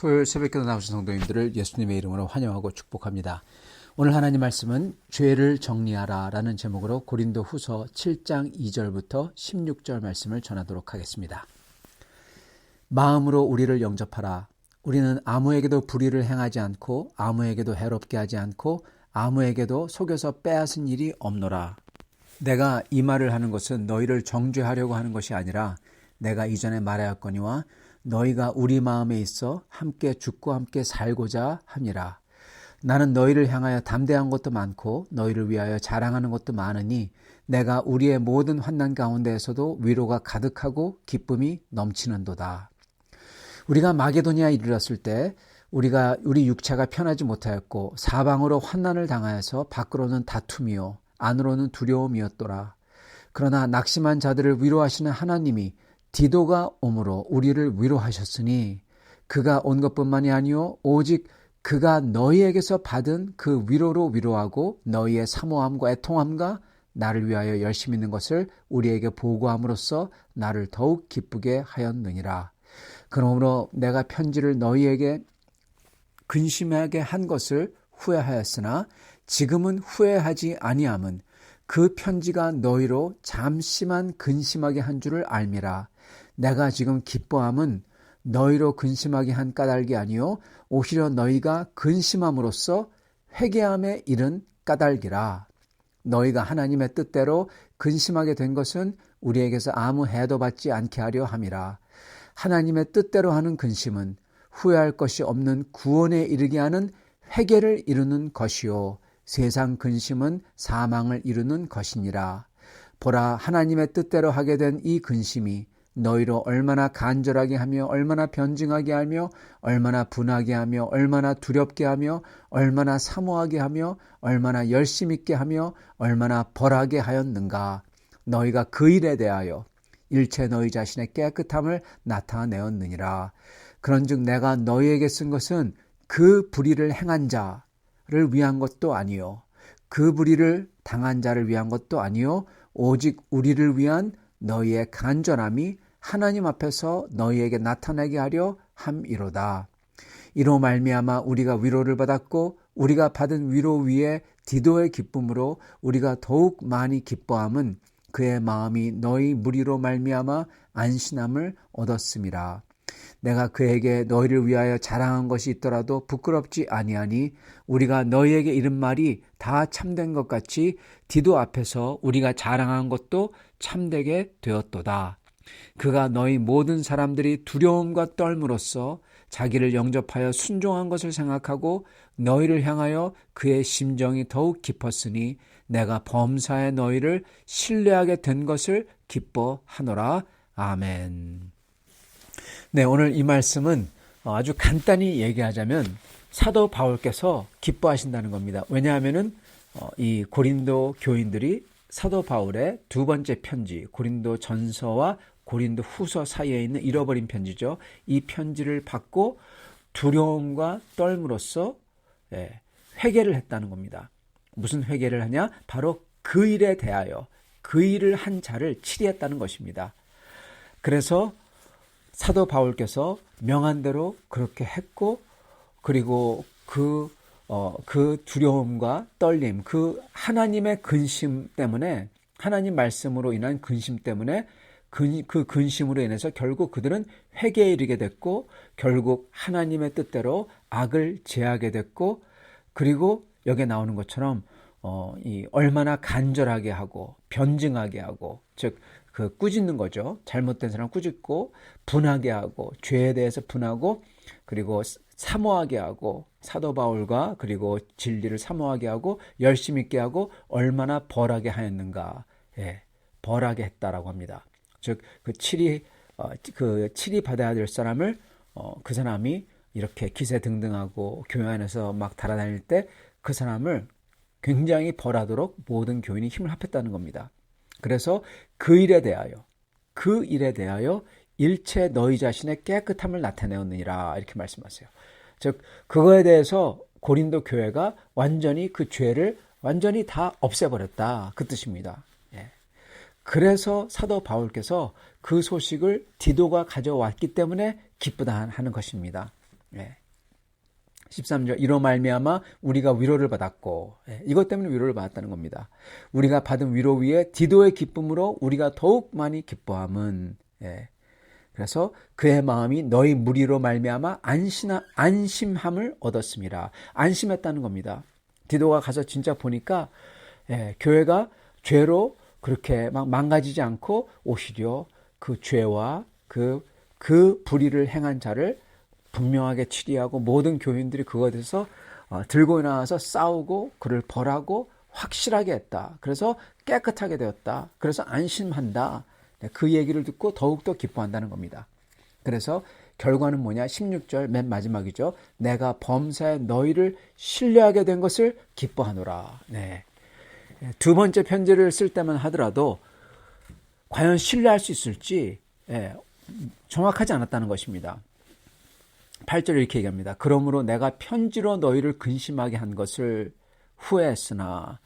토요일 새벽기도 나오신 성도님들을 예수님의 이름으로 환영하고 축복합니다. 오늘 하나님 말씀은 죄를 정리하라 라는 제목으로 고린도 후서 7장 2절부터 16절 말씀을 전하도록 하겠습니다. 마음으로 우리를 영접하라. 우리는 아무에게도 불의를 행하지 않고 아무에게도 해롭게 하지 않고 아무에게도 속여서 빼앗은 일이 없노라. 내가 이 말을 하는 것은 너희를 정죄하려고 하는 것이 아니라 내가 이전에 말하였거니와 너희가 우리 마음에 있어 함께 죽고 함께 살고자 함이라. 나는 너희를 향하여 담대한 것도 많고 너희를 위하여 자랑하는 것도 많으니 내가 우리의 모든 환난 가운데에서도 위로가 가득하고 기쁨이 넘치는도다. 우리가 마게도니아에 이르렀을 때 우리 육체가 편하지 못하였고 사방으로 환난을 당하여서 밖으로는 다툼이요 안으로는 두려움이었더라. 그러나 낙심한 자들을 위로하시는 하나님이 디도가 오므로 우리를 위로하셨으니 그가 온 것뿐만이 아니요 오직 그가 너희에게서 받은 그 위로로 위로하고 너희의 사모함과 애통함과 나를 위하여 열심히 있는 것을 우리에게 보고함으로써 나를 더욱 기쁘게 하였느니라. 그러므로 내가 편지를 너희에게 근심하게 한 것을 후회하였으나 지금은 후회하지 아니함은 그 편지가 너희로 잠시만 근심하게 한 줄을 알미라. 내가 지금 기뻐함은 너희로 근심하게 한 까닭이 아니요 오히려 너희가 근심함으로써 회개함에 이른 까닭이라. 너희가 하나님의 뜻대로 근심하게 된 것은 우리에게서 아무 해도 받지 않게 하려 함이라. 하나님의 뜻대로 하는 근심은 후회할 것이 없는 구원에 이르게 하는 회개를 이루는 것이요 세상 근심은 사망을 이루는 것이니라. 보라, 하나님의 뜻대로 하게 된 이 근심이 너희로 얼마나 간절하게 하며 얼마나 변증하게 하며 얼마나 분하게 하며 얼마나 두렵게 하며 얼마나 사모하게 하며 얼마나 열심 있게 하며 얼마나 벌하게 하였는가. 너희가 그 일에 대하여 일체 너희 자신의 깨끗함을 나타내었느니라. 그런즉 내가 너희에게 쓴 것은 그 불의를 행한 자를 위한 것도 아니요 그 불의를 당한 자를 위한 것도 아니요 오직 우리를 위한 너희의 간절함이 하나님 앞에서 너희에게 나타나게 하려 함이로다. 이로 말미암아 우리가 위로를 받았고 우리가 받은 위로 위에 디도의 기쁨으로 우리가 더욱 많이 기뻐함은 그의 마음이 너희 무리로 말미암아 안신함을 얻었음이라. 내가 그에게 너희를 위하여 자랑한 것이 있더라도 부끄럽지 아니하니 우리가 너희에게 이른 말이 다 참된 것 같이 디도 앞에서 우리가 자랑한 것도 참되게 되었도다. 그가 너희 모든 사람들이 두려움과 떨므로써 자기를 영접하여 순종한 것을 생각하고 너희를 향하여 그의 심정이 더욱 깊었으니 내가 범사에 너희를 신뢰하게 된 것을 기뻐하노라. 아멘. 네, 오늘 이 말씀은 아주 간단히 얘기하자면 사도 바울께서 기뻐하신다는 겁니다. 왜냐하면은 이 고린도 교인들이 사도 바울의 두 번째 편지, 고린도 전서와 고린도 후서 사이에 있는 잃어버린 편지죠. 이 편지를 받고 두려움과 떨므로써 회개를 했다는 겁니다. 무슨 회개를 하냐? 바로 그 일에 대하여 그 일을 한 자를 치리했다는 것입니다. 그래서 사도 바울께서 명한 대로 그렇게 했고, 그리고 그 두려움과 떨림, 그 하나님의 근심 때문에, 하나님 말씀으로 인한 근심 때문에 그 근심으로 인해서 결국 그들은 회개에 이르게 됐고, 결국 하나님의 뜻대로 악을 제하게 됐고, 그리고 여기에 나오는 것처럼 얼마나 간절하게 하고 변증하게 하고, 즉 그 꾸짖는 거죠. 잘못된 사람 꾸짖고 분하게 하고 죄에 대해서 분하고 그리고 사모하게 하고 사도 바울과 그리고 진리를 사모하게 하고 열심 있게 하고 얼마나 벌하게 하였는가. 벌하게 했다라고 합니다. 즉 그 치리 받아야 될 사람을 그 사람이 이렇게 기세등등하고 교회 안에서 막 달아다닐 때 그 사람을 굉장히 벌하도록 모든 교인이 힘을 합했다는 겁니다. 그래서 그 일에 대하여 일체 너희 자신의 깨끗함을 나타내었느니라 이렇게 말씀하세요. 즉 그거에 대해서 고린도 교회가 완전히 그 죄를 완전히 다 없애버렸다 그 뜻입니다. 그래서 사도 바울께서 그 소식을 디도가 가져왔기 때문에 기쁘다 하는 것입니다. 13절 이로 말미암아 우리가 위로를 받았고 이것 때문에 위로를 받았다는 겁니다. 우리가 받은 위로 위에 디도의 기쁨으로 우리가 더욱 많이 기뻐함은 그래서 그의 마음이 너희 무리로 말미암아 안심함을 얻었습니다. 안심했다는 겁니다. 디도가 가서 진짜 보니까 교회가 죄로 그렇게 막 망가지지 않고 오히려 그 죄와 그 불의를 행한 자를 분명하게 치리하고 모든 교인들이 그것에 대해서 들고 나와서 싸우고 그를 벌하고 확실하게 했다. 그래서 깨끗하게 되었다. 그래서 안심한다. 그 얘기를 듣고 더욱더 기뻐한다는 겁니다. 그래서 결과는 뭐냐? 16절 맨 마지막이죠. 내가 범사에 너희를 신뢰하게 된 것을 기뻐하노라. 두 번째 편지를 쓸 때만 하더라도 과연 신뢰할 수 있을지 정확하지 않았다는 것입니다. 8절에 이렇게 얘기합니다. 그러므로 내가 편지로 너희를 근심하게 한 것을 후회했으나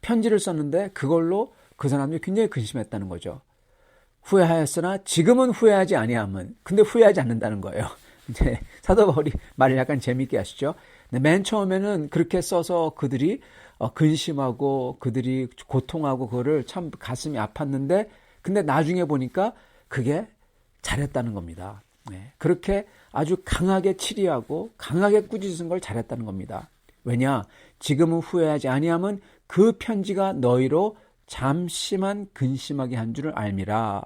편지를 썼는데 그걸로 그 사람들이 굉장히 근심했다는 거죠. 후회하였으나 지금은 후회하지 아니함은 근데 후회하지 않는다는 거예요. 사도 바울이 말을 약간 재미있게 하시죠. 맨 처음에는 그렇게 써서 그들이 근심하고 그들이 고통하고 그거를 참 가슴이 아팠는데 근데 나중에 보니까 그게 잘했다는 겁니다. 네. 그렇게 아주 강하게 치리하고 강하게 꾸짖은 걸 잘했다는 겁니다. 왜냐? 지금은 후회하지 아니하면 그 편지가 너희로 잠시만 근심하게 한 줄을 알미라.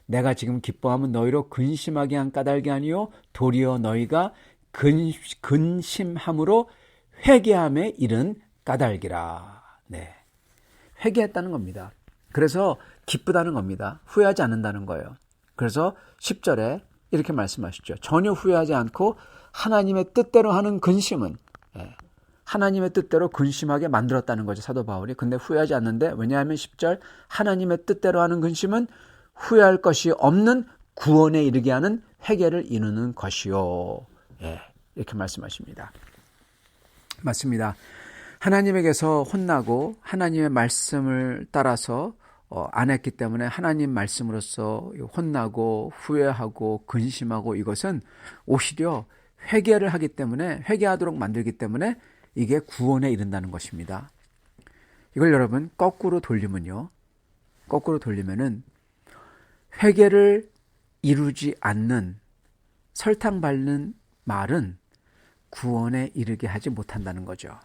내가 지금 기뻐하면 너희로 근심하게 한 까닭이 아니요 도리어 너희가 근심함으로 회개함에 이른 까닭이라. 네. 회개했다는 겁니다. 그래서 기쁘다는 겁니다. 후회하지 않는다는 거예요. 그래서 10절에 이렇게 말씀하시죠. 전혀 후회하지 않고 하나님의 뜻대로 하는 근심은 하나님의 뜻대로 근심하게 만들었다는 거죠. 사도 바울이. 근데 후회하지 않는데 왜냐하면 10절 하나님의 뜻대로 하는 근심은 후회할 것이 없는 구원에 이르게 하는 회개를 이루는 것이요. 이렇게 말씀하십니다. 맞습니다. 하나님에게서 혼나고 하나님의 말씀을 따라서 안 했기 때문에 하나님 말씀으로서 혼나고 후회하고 근심하고 이것은 오히려 회개를 하기 때문에 회개하도록 만들기 때문에 이게 구원에 이른다는 것입니다. 이걸 여러분 거꾸로 돌리면요. 거꾸로 돌리면은 회개를 이루지 않는 설탕 밟는 말은 구원에 이르게 하지 못한다는 거죠.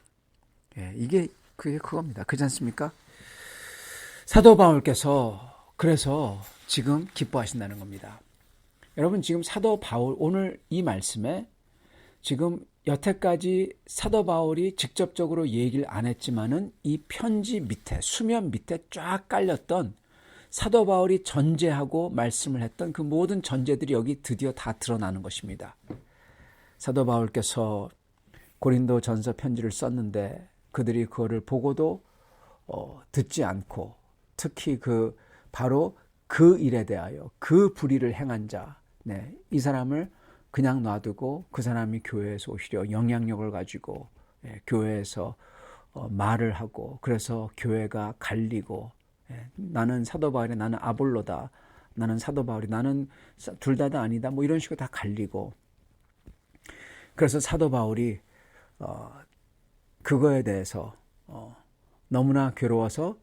이게 그겁니다. 그렇지 않습니까? 사도 바울께서 그래서 지금 기뻐하신다는 겁니다. 여러분 지금 사도 바울 오늘 이 말씀에 지금 여태까지 사도 바울이 직접적으로 얘기를 안 했지만은 이 편지 밑에 수면 밑에 쫙 깔렸던 사도 바울이 전제하고 말씀을 했던 그 모든 전제들이 여기 드디어 다 드러나는 것입니다. 사도 바울께서 고린도 전서 편지를 썼는데 그들이 그거를 보고도 듣지 않고 특히 바로 그 일에 대하여 그 불의를 행한 자, 이 사람을 그냥 놔두고 그 사람이 교회에서 오히려 영향력을 가지고 교회에서 말을 하고 그래서 교회가 갈리고 나는 사도 바울이 나는 아볼로다 나는 사도 바울이 나는 둘 다다 아니다 뭐 이런 식으로 다 갈리고 그래서 사도 바울이 그거에 대해서 너무나 괴로워서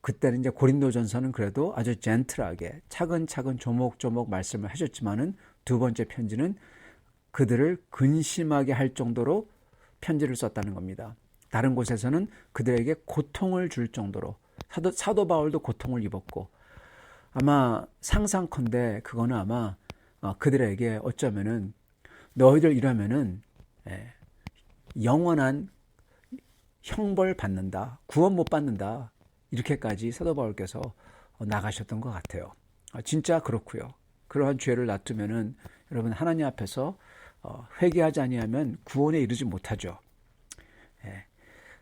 그때는 이제 고린도전서는 그래도 아주 젠틀하게 차근차근 조목조목 말씀을 하셨지만은 두 번째 편지는 그들을 근심하게 할 정도로 편지를 썼다는 겁니다. 다른 곳에서는 그들에게 고통을 줄 정도로 사도 바울도 고통을 입었고 아마 상상컨대 그거는 아마 그들에게 어쩌면은 너희들 이러면은 영원한 형벌 받는다, 구원 못 받는다 이렇게까지 사도 바울께서 나가셨던 것 같아요. 진짜 그렇고요. 그러한 죄를 놔두면은 여러분 하나님 앞에서 회개하지 아니하면 구원에 이르지 못하죠.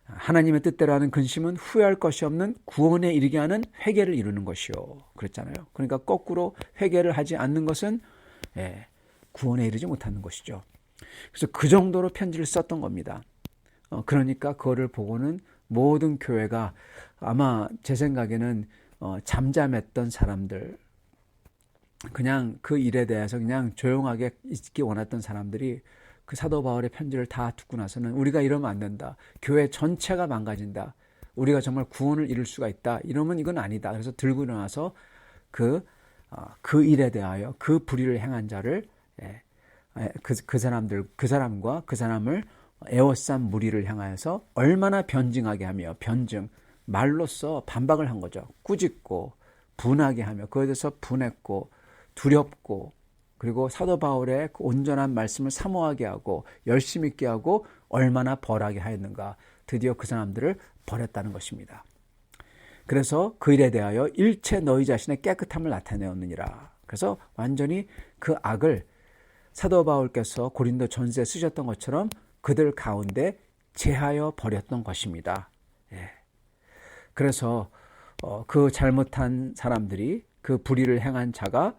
하나님의 뜻대로 하는 근심은 후회할 것이 없는 구원에 이르게 하는 회개를 이루는 것이요. 그랬잖아요. 그러니까 거꾸로 회개를 하지 않는 것은 구원에 이르지 못하는 것이죠. 그래서 그 정도로 편지를 썼던 겁니다. 그러니까 그거를 보고는 모든 교회가 아마 제 생각에는 잠잠했던 사람들 그냥 그 일에 대해서 그냥 조용하게 있기 원했던 사람들이 그 사도 바울의 편지를 다 듣고 나서는 우리가 이러면 안 된다. 교회 전체가 망가진다. 우리가 정말 구원을 이룰 수가 있다. 이러면 이건 아니다. 그래서 들고 일어나서 그 일에 대하여 그 불의를 행한 자를 그 사람과 그 사람을 에워싼 무리를 향하여서 얼마나 변증하게 하며 말로써 반박을 한 거죠. 꾸짖고 분하게 하며 그에 대해서 분했고 두렵고 그리고 사도 바울의 그 온전한 말씀을 사모하게 하고 열심 있게 하고 얼마나 벌하게 하였는가. 드디어 그 사람들을 벌했다는 것입니다. 그래서 그 일에 대하여 일체 너희 자신의 깨끗함을 나타내었느니라. 그래서 완전히 그 악을 사도 바울께서 고린도 전서에 쓰셨던 것처럼 그들 가운데 제하여 버렸던 것입니다. 그래서 그 잘못한 사람들이 그 불의를 행한 자가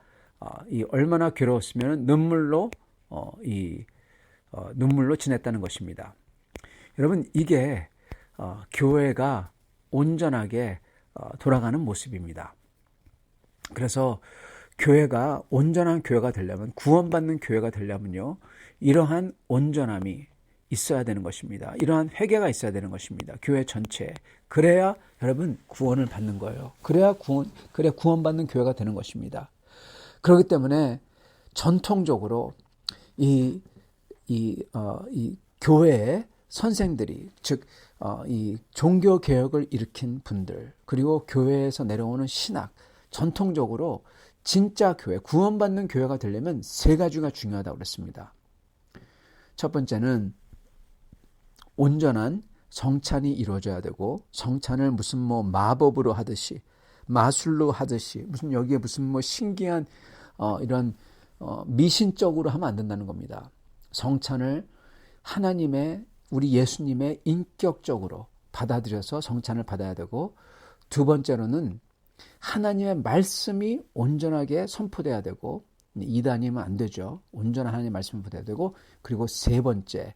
얼마나 괴로웠으면 눈물로 지냈다는 것입니다. 여러분 이게 교회가 온전하게 돌아가는 모습입니다. 그래서 교회가 온전한 교회가 되려면 구원받는 교회가 되려면요 이러한 온전함이 있어야 되는 것입니다. 이러한 회개가 있어야 되는 것입니다. 교회 전체에. 그래야 여러분 구원을 받는 거예요. 그래야 구원받는 교회가 되는 것입니다. 그렇기 때문에 전통적으로 이 교회의 선생들이, 즉 이 종교 개혁을 일으킨 분들, 그리고 교회에서 내려오는 신학, 전통적으로 진짜 교회, 구원받는 교회가 되려면 세 가지가 중요하다고 그랬습니다. 첫 번째는 온전한 성찬이 이루어져야 되고, 성찬을 무슨 마법으로 하듯이, 마술로 하듯이, 여기에 무슨 신기한 이런 미신적으로 하면 안 된다는 겁니다. 성찬을 하나님의, 우리 예수님의 인격적으로 받아들여서 성찬을 받아야 되고, 두 번째로는 하나님의 말씀이 온전하게 선포돼야 되고, 이단이면 안 되죠. 온전한 하나님의 말씀을 받아야 되고, 그리고 세 번째,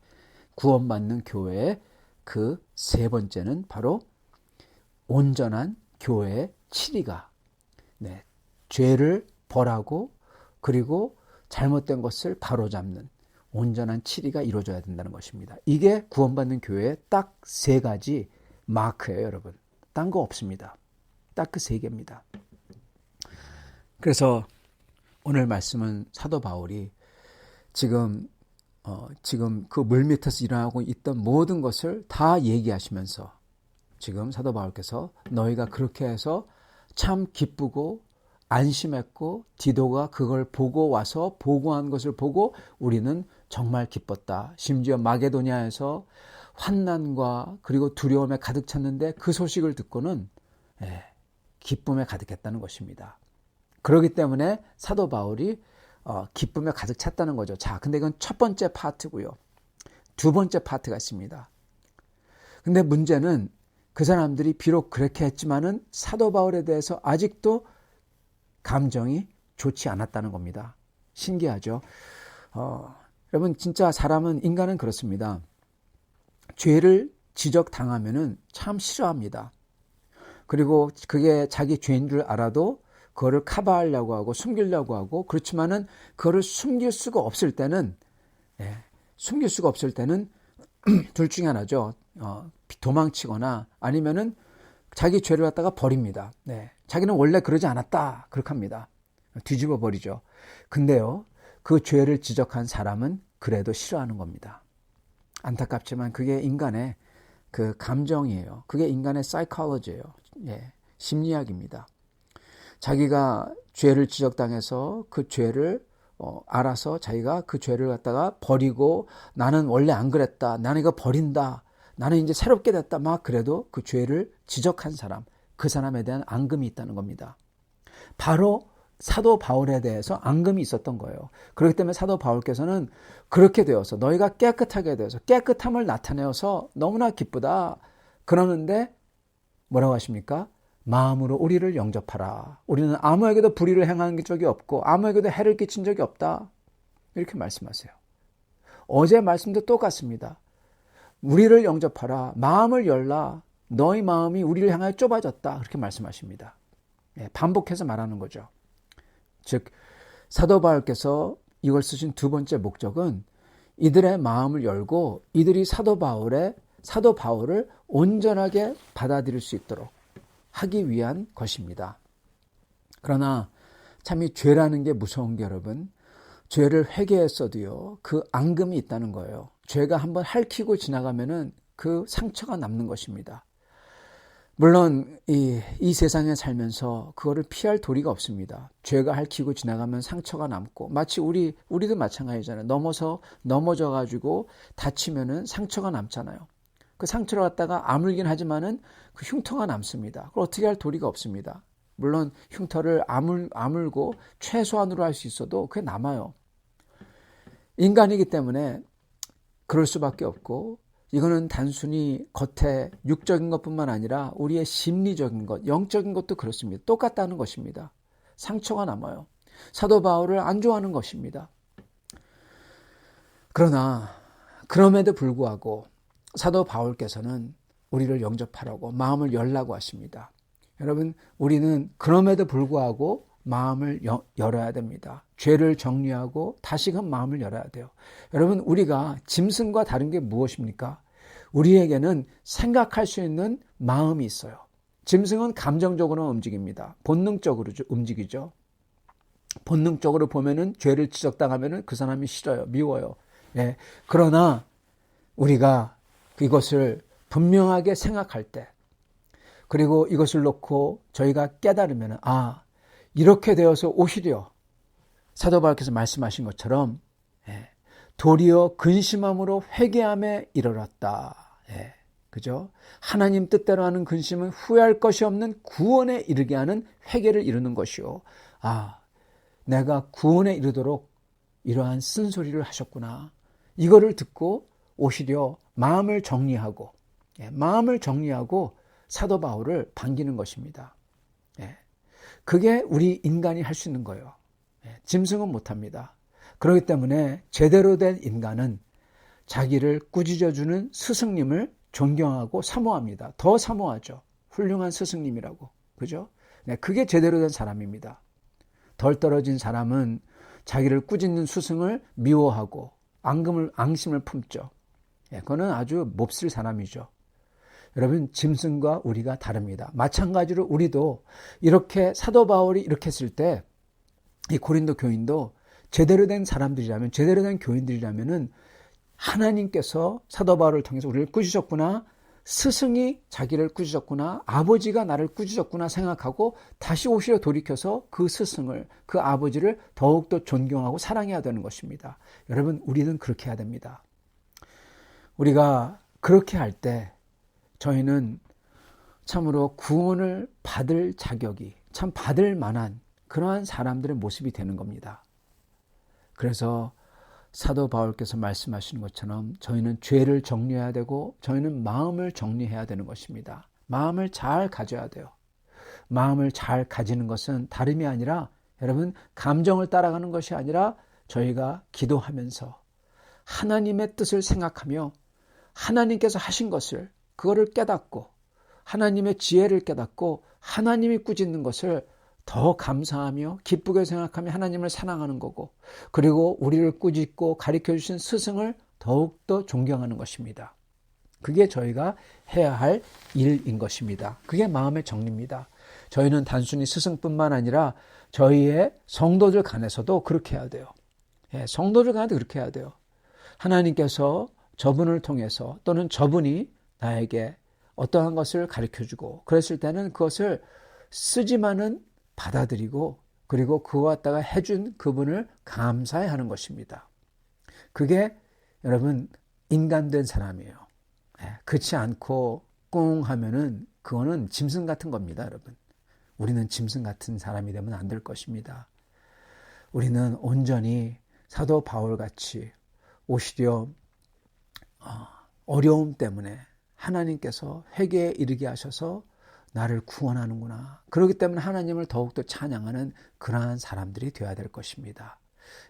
구원받는 교회의 그 세 번째는 바로 온전한 교회의 치리가, 죄를 벌하고 그리고 잘못된 것을 바로잡는 온전한 치리가 이루어져야 된다는 것입니다. 이게 구원받는 교회의 딱 세 가지 마크예요, 여러분. 딴 거 없습니다. 딱 그 세 개입니다. 그래서 오늘 말씀은 사도 바울이 지금 그 물밑에서 일어나고 있던 모든 것을 다 얘기하시면서, 지금 사도 바울께서 너희가 그렇게 해서 참 기쁘고 안심했고, 디도가 그걸 보고 와서 보고한 것을 보고 우리는 정말 기뻤다. 심지어 마게도냐에서 환난과 그리고 두려움에 가득 찼는데 그 소식을 듣고는 기쁨에 가득했다는 것입니다. 그렇기 때문에 사도 바울이 기쁨에 가득 찼다는 거죠. 자, 근데 이건 첫 번째 파트고요. 두 번째 파트가 있습니다. 근데 문제는 그 사람들이 비록 그렇게 했지만은 사도 바울에 대해서 아직도 감정이 좋지 않았다는 겁니다. 신기하죠? 여러분, 진짜 인간은 그렇습니다. 죄를 지적당하면은 참 싫어합니다. 그리고 그게 자기 죄인 줄 알아도 그거를 커버하려고 하고 숨기려고 하고, 그렇지만은 그거를 숨길 수가 없을 때는 둘 중에 하나죠. 도망치거나 아니면은 자기 죄를 갖다가 버립니다. 자기는 원래 그러지 않았다, 그렇게 합니다. 뒤집어 버리죠. 근데요, 그 죄를 지적한 사람은 그래도 싫어하는 겁니다. 안타깝지만 그게 인간의 그 감정이에요. 그게 인간의 사이콜로지예요. 심리학입니다. 자기가 죄를 지적당해서 그 죄를 알아서 자기가 그 죄를 갖다가 버리고, 나는 원래 안 그랬다, 나는 이거 버린다, 나는 이제 새롭게 됐다, 막 그래도 그 죄를 지적한 사람, 그 사람에 대한 앙금이 있다는 겁니다. 바로 사도 바울에 대해서 앙금이 있었던 거예요. 그렇기 때문에 사도 바울께서는 그렇게 되어서, 너희가 깨끗하게 되어서 깨끗함을 나타내어서 너무나 기쁘다 그러는데 뭐라고 하십니까? 마음으로 우리를 영접하라. 우리는 아무에게도 불의를 행한 적이 없고 아무에게도 해를 끼친 적이 없다, 이렇게 말씀하세요. 어제 말씀도 똑같습니다. 우리를 영접하라. 마음을 열라. 너희 마음이 우리를 향하여 좁아졌다, 그렇게 말씀하십니다. 반복해서 말하는 거죠. 즉 사도 바울께서 이걸 쓰신 두 번째 목적은 이들의 마음을 열고 이들이 사도 바울을 온전하게 받아들일 수 있도록 하기 위한 것입니다. 그러나 참 이 죄라는 게 무서운 게, 여러분, 죄를 회개했어도요, 그 앙금이 있다는 거예요. 죄가 한번 핥히고 지나가면은 그 상처가 남는 것입니다. 물론 이 세상에 살면서 그거를 피할 도리가 없습니다. 죄가 핥히고 지나가면 상처가 남고, 마치 우리도 마찬가지잖아요. 넘어져 가지고 다치면은 상처가 남잖아요. 그 상처를 갖다가 아물긴 하지만은 그 흉터가 남습니다. 그걸 어떻게 할 도리가 없습니다. 물론 흉터를 아물고 최소한으로 할 수 있어도 그게 남아요. 인간이기 때문에 그럴 수밖에 없고, 이거는 단순히 겉에 육적인 것뿐만 아니라 우리의 심리적인 것, 영적인 것도 그렇습니다. 똑같다는 것입니다. 상처가 남아요. 사도 바울을 안 좋아하는 것입니다. 그러나 그럼에도 불구하고 사도 바울께서는 우리를 영접하라고, 마음을 열라고 하십니다. 여러분, 우리는 그럼에도 불구하고 마음을 열어야 됩니다. 죄를 정리하고 다시금 마음을 열어야 돼요. 여러분, 우리가 짐승과 다른 게 무엇입니까? 우리에게는 생각할 수 있는 마음이 있어요. 짐승은 감정적으로 움직입니다. 본능적으로 움직이죠. 본능적으로 보면은 죄를 지적당하면은 그 사람이 싫어요. 미워요. 예. 그러나 우리가 이것을 분명하게 생각할 때, 그리고 이것을 놓고 저희가 깨달으면, 이렇게 되어서 오히려 사도 바울께서 말씀하신 것처럼 도리어 근심함으로 회개함에 이르렀다. 그죠? 하나님 뜻대로 하는 근심은 후회할 것이 없는 구원에 이르게 하는 회개를 이루는 것이요. 내가 구원에 이르도록 이러한 쓴소리를 하셨구나. 이거를 듣고 오히려 마음을 정리하고 사도 바울을 반기는 것입니다. 그게 우리 인간이 할 수 있는 거예요. 짐승은 못합니다. 그렇기 때문에 제대로 된 인간은 자기를 꾸짖어주는 스승님을 존경하고 사모합니다. 더 사모하죠. 훌륭한 스승님이라고. 그죠? 그게 제대로 된 사람입니다. 덜 떨어진 사람은 자기를 꾸짖는 스승을 미워하고 앙심을 품죠. 그거는 아주 몹쓸 사람이죠. 여러분, 짐승과 우리가 다릅니다. 마찬가지로 우리도 이렇게 사도 바울이 이렇게 했을 때 이 고린도 교인도 제대로 된 사람들이라면, 제대로 된 교인들이라면은 하나님께서 사도 바울을 통해서 우리를 꾸짖었구나, 스승이 자기를 꾸짖었구나, 아버지가 나를 꾸짖었구나 생각하고 다시 오히려 돌이켜서 그 스승을, 그 아버지를 더욱더 존경하고 사랑해야 되는 것입니다. 여러분, 우리는 그렇게 해야 됩니다. 우리가 그렇게 할 때 저희는 참으로 구원을 받을 자격이, 참 받을 만한 그러한 사람들의 모습이 되는 겁니다. 그래서 사도 바울께서 말씀하시는 것처럼 저희는 죄를 정리해야 되고 저희는 마음을 정리해야 되는 것입니다. 마음을 잘 가져야 돼요. 마음을 잘 가지는 것은 다름이 아니라, 여러분, 감정을 따라가는 것이 아니라 저희가 기도하면서 하나님의 뜻을 생각하며 하나님께서 하신 것을, 그거를 깨닫고 하나님의 지혜를 깨닫고 하나님이 꾸짖는 것을 더 감사하며 기쁘게 생각하며 하나님을 사랑하는 거고, 그리고 우리를 꾸짖고 가르쳐주신 스승을 더욱더 존경하는 것입니다. 그게 저희가 해야 할 일인 것입니다. 그게 마음의 정리입니다. 저희는 단순히 스승뿐만 아니라 저희의 성도들 간에서도 그렇게 해야 돼요. 성도들 간에도 그렇게 해야 돼요. 하나님께서 저분을 통해서 또는 저분이 나에게 어떠한 것을 가르쳐주고 그랬을 때는 그것을 쓰지만은 받아들이고, 그리고 그거 갖다가 해준 그분을 감사해 하는 것입니다. 그게 여러분 인간된 사람이에요. 그렇지 않고 꿍 하면은 그거는 짐승 같은 겁니다. 여러분, 우리는 짐승 같은 사람이 되면 안 될 것입니다. 우리는 온전히 사도 바울같이 오히려 어려움 때문에 하나님께서 회개에 이르게 하셔서 나를 구원하는구나. 그렇기 때문에 하나님을 더욱더 찬양하는 그러한 사람들이 되어야 될 것입니다.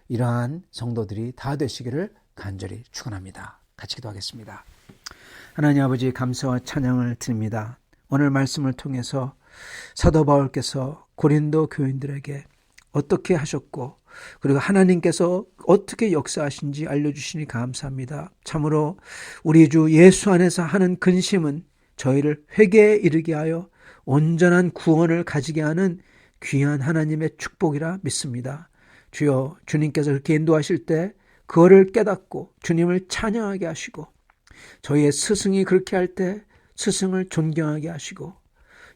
이러한 성도들이 다 되시기를 간절히 축원합니다. 같이 기도하겠습니다. 하나님 아버지, 감사와 찬양을 드립니다. 오늘 말씀을 통해서 사도 바울께서 고린도 교인들에게 어떻게 하셨고, 그리고 하나님께서 어떻게 역사하신지 알려주시니 감사합니다. 참으로 우리 주 예수 안에서 하는 근심은 저희를 회개에 이르게 하여 온전한 구원을 가지게 하는 귀한 하나님의 축복이라 믿습니다. 주여, 주님께서 그렇게 인도하실 때 그거를 깨닫고 주님을 찬양하게 하시고, 저희의 스승이 그렇게 할 때 스승을 존경하게 하시고,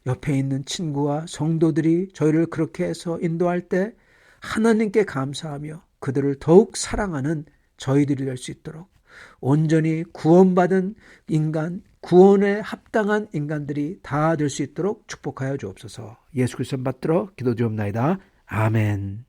옆에 있는 친구와 성도들이 저희를 그렇게 해서 인도할 때 하나님께 감사하며 그들을 더욱 사랑하는 저희들이 될 수 있도록 온전히 구원받은 인간, 구원에 합당한 인간들이 다 될 수 있도록 축복하여 주옵소서. 예수 그리스도 받들어 기도드리옵나이다. 아멘.